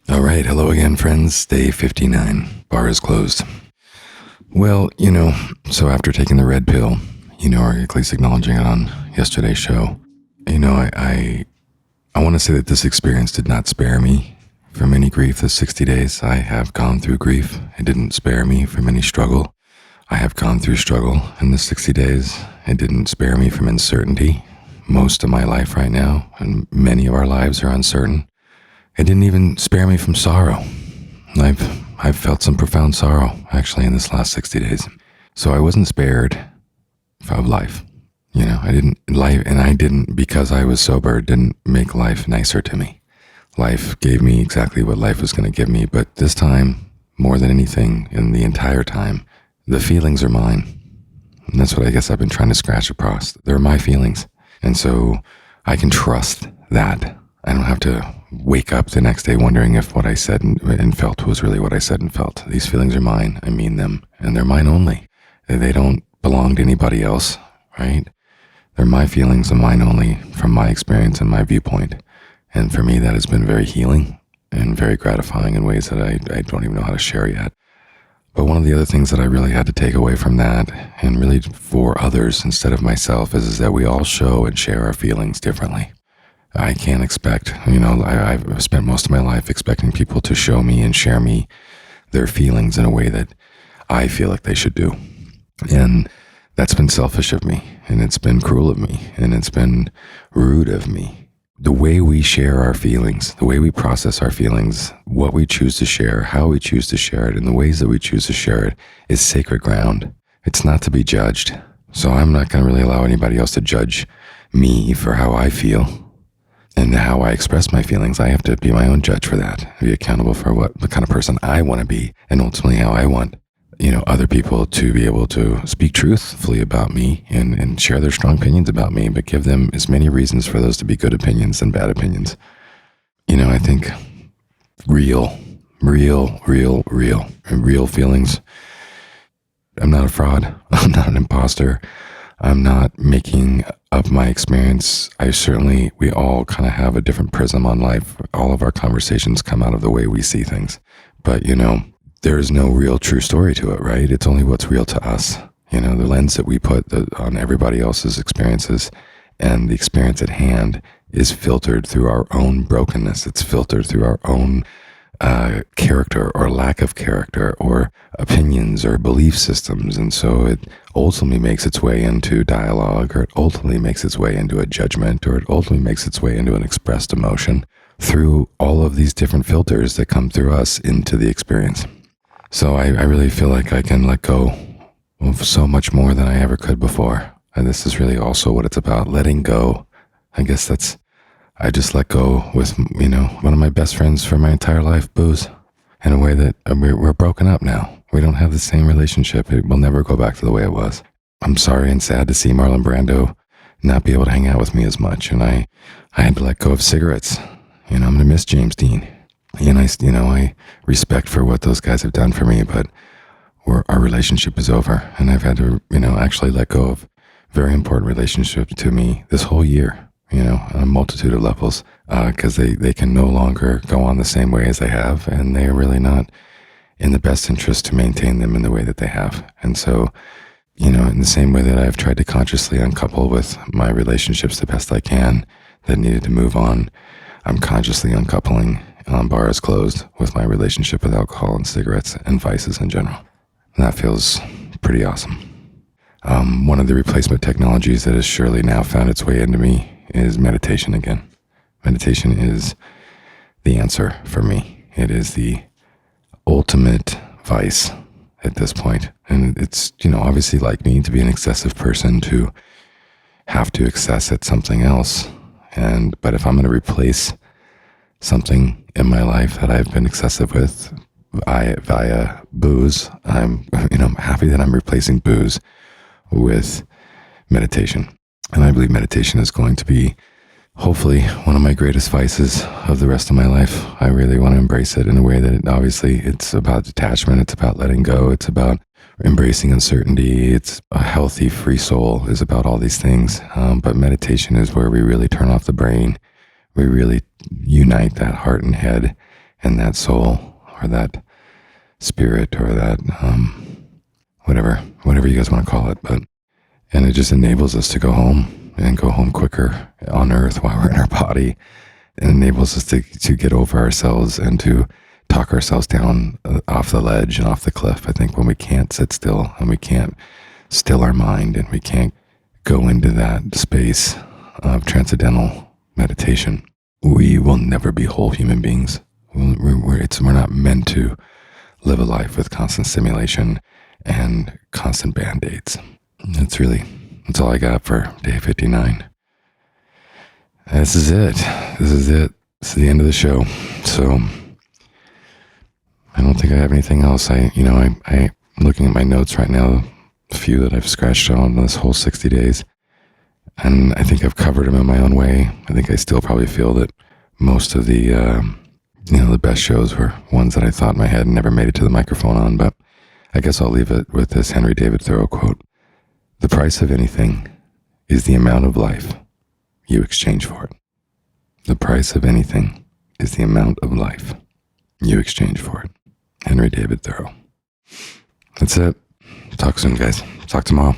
All right, hello again, friends. Day 59. Bar is closed. Well, so after taking the red pill, or at least acknowledging it on yesterday's show, I want to say that this experience did not spare me from any grief. The 60 days I have gone through grief. It didn't spare me from any struggle. I have gone through struggle in the 60 days. It didn't spare me from uncertainty. Most of my life right now, and many of our lives are uncertain. It didn't even spare me from sorrow. I've felt some profound sorrow, actually, in this last 60 days. So I wasn't spared of life. I didn't, because I was sober, didn't make life nicer to me. Life gave me exactly what life was going to give me. But this time, more than anything in the entire time, the feelings are mine. And that's what I guess I've been trying to scratch across. They're my feelings. And so I can trust that. I don't have to wake up the next day wondering if what I said and felt was really what I said and felt. These feelings are mine. I mean them. And they're mine only. They don't belong to anybody else, right? They're my feelings and mine only from my experience and my viewpoint. And for me, that has been very healing and very gratifying in ways that I don't even know how to share yet. But one of the other things that I really had to take away from that, and really for others instead of myself, is that we all show and share our feelings differently. I can't expect, I've spent most of my life expecting people to show me and share me their feelings in a way that I feel like they should do. And that's been selfish of me, and it's been cruel of me, and it's been rude of me. The way we share our feelings, the way we process our feelings, what we choose to share, how we choose to share it, and the ways that we choose to share it is sacred ground. It's not to be judged. So I'm not going to really allow anybody else to judge me for how I feel. And how I express my feelings. I have to be my own judge for that, be accountable for the kind of person I want to be, and ultimately how I want, other people to be able to speak truthfully about me and share their strong opinions about me, but give them as many reasons for those to be good opinions than bad opinions. I think real feelings. I'm not a fraud. I'm not an imposter. I'm not making up my experience. We all kind of have a different prism on life. All of our conversations come out of the way we see things. But, there is no real true story to it, right? It's only what's real to us. The lens that we put on everybody else's experiences and the experience at hand is filtered through our own brokenness. It's filtered through our own character or lack of character or opinions or belief systems. And so it ultimately makes its way into dialogue, or it ultimately makes its way into a judgment, or it ultimately makes its way into an expressed emotion through all of these different filters that come through us into the experience. So I really feel like I can let go of so much more than I ever could before. And this is really also what it's about, letting go. I guess I just let go with, one of my best friends for my entire life, booze, in a way that we're broken up now. We don't have the same relationship. It will never go back to the way it was. I'm sorry and sad to see Marlon Brando not be able to hang out with me as much. And I had to let go of cigarettes. I'm going to miss James Dean. And I respect for what those guys have done for me, but our relationship is over. And I've had to, actually let go of very important relationships to me this whole year. On a multitude of levels, because they can no longer go on the same way as they have, and they're really not in the best interest to maintain them in the way that they have. And so, in the same way that I've tried to consciously uncouple with my relationships the best I can that needed to move on, I'm consciously uncoupling on Bar is Closed with my relationship with alcohol and cigarettes and vices in general. And that feels pretty awesome. One of the replacement technologies that has surely now found its way into me is meditation again. Meditation is the answer for me. It is the ultimate vice at this point. And it's, obviously like me to be an excessive person to have to excess at something else. But if I'm going to replace something in my life that I've been excessive with via booze, I'm happy that I'm replacing booze with meditation. And I believe meditation is going to be hopefully one of my greatest vices of the rest of my life. I really want to embrace it in a way that obviously it's about detachment. It's about letting go. It's about embracing uncertainty. It's a healthy, free soul is about all these things. But meditation is where we really turn off the brain. We really unite that heart and head and that soul, or that spirit, or that whatever you guys want to call it. And it just enables us to go home, and go home quicker on earth while we're in our body. It enables us to get over ourselves and to talk ourselves down off the ledge and off the cliff. I think when we can't sit still, and we can't still our mind, and we can't go into that space of transcendental meditation, we will never be whole human beings. We're not meant to live a life with constant stimulation and constant band-aids. That's all I got for day 59. This is it. This is the end of the show. So I don't think I have anything else. I'm looking at my notes right now, a few that I've scratched on this whole 60 days. And I think I've covered them in my own way. I think I still probably feel that most of the, the best shows were ones that I thought in my head and never made it to the microphone on. But I guess I'll leave it with this Henry David Thoreau quote. The price of anything is the amount of life you exchange for it. The price of anything is the amount of life you exchange for it. Henry David Thoreau. That's it. Talk soon, guys. Talk tomorrow.